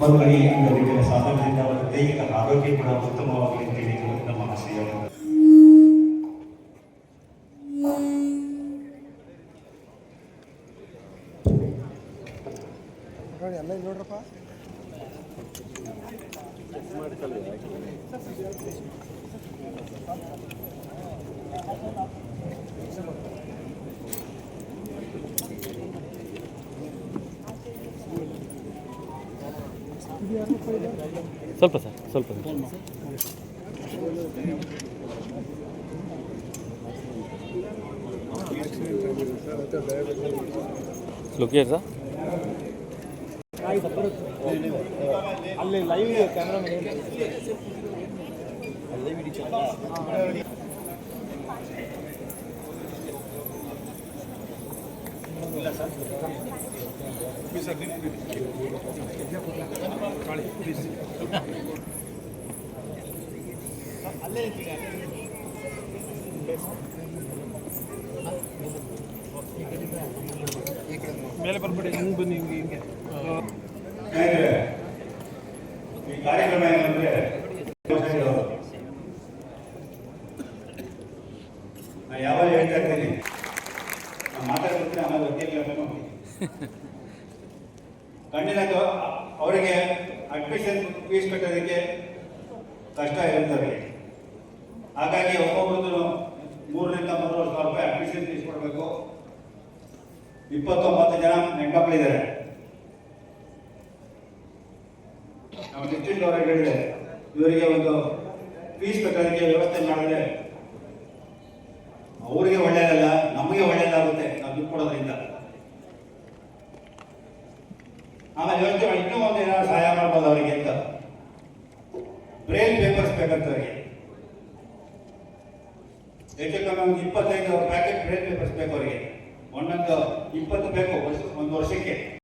ಒಂದು ಈ ಅಂಗವಿಕಲ ಸಾಧನೆಯಿಂದ ಅವರ ದೈಹಿಕ ಆರೋಗ್ಯ ಕೂಡ ಉತ್ತಮವಾಗಲಿ ಅಂತೇಳಿ ನಮ್ಮ ಆಶಯ. ಎಲ್ಲ ನೋಡ್ರಪ್ಪ ಸ್ವಲ್ಪ ಸರ್ ಸ್ವಲ್ಪ ಲುಕಿಯರ್ ಸರ್ ಅಲ್ಲಿ ಲೈವ್ ಕ್ಯಾಮ್ರಾ ಇಲ್ಲ ಸರ್ ಅಲ್ಲೇ ಮೇಲೆ ಬರ್ಬಿಡಿ ಹಿಂಗೆ ಬನ್ನಿ ಹಿಂಗೆ ಈ ಕಾರ್ಯಕ್ರಮ ಏನಂದ್ರೆ ನಾನು ಯಾವಾಗ ಹೇಳ್ತಾ ಇದ್ದೀನಿ ಮಾತಾಡ್ತೀನಿ ಆಮೇಲೆ ಗೊತ್ತಿಲ್ಲ ಕಣ್ಣಿನ ಅವರಿಗೆ ಅಡ್ಮಿಷನ್ ಫೀಸ್ ಕಟ್ಟೋದಕ್ಕೆ ಕಷ್ಟ ಇರುತ್ತವೆ. ಹಾಗಾಗಿ ಒಬ್ಬೊಬ್ಬರದ್ದು 3,000 ರಿಂದ 3,500 ರೂಪಾಯಿ ಅಡ್ಮಿಷನ್ ಫೀಸ್ ಕೊಡಬೇಕು. 29 ಜನ ಹೆಣ್ಮಕ್ಳಿದ್ದಾರೆ. ನಾವು ಡಿಸ್ಟ್ರಿಕ್ಟ್ ಅವರಿಗೆ ಹೇಳಿದೆ ಇವರಿಗೆ ಒಂದು ಫೀಸ್ ಕಟ್ಟೋದಕ್ಕೆ ವ್ಯವಸ್ಥೆ ಮಾಡಿದ್ರೆ ಅವರಿಗೆ ಒಳ್ಳೆಯದಲ್ಲ, ನಮಗೆ ಒಳ್ಳೆಯದಾಗುತ್ತೆ ನಾವು ದುಡ್ಡು ಕೊಡೋದ್ರಿಂದ. ಆಮೇಲೆ ಯೋಚನೆ ಮಾಡಿ ಇನ್ನೂ ಒಂದು ಏನಾದ್ರು ಸಹಾಯ ಮಾಡ್ಬೋದು ಅವರಿಗೆ ಅಂತ. ಬ್ರೇಲ್ ಪೇಪರ್ಸ್ ಬೇಕಂತ ಅವರಿಗೆ ಹೆಚ್ಚು ಕಮ್ಮಿ ಒಂದು 25 ಪ್ಯಾಕೆಟ್ ಬ್ರೇಲ್ ಪೇಪರ್ಸ್ ಬೇಕು ಅವರಿಗೆ. ಒಂದೊಂದು 20 ಬೇಕು ಒಂದು ವರ್ಷಕ್ಕೆ.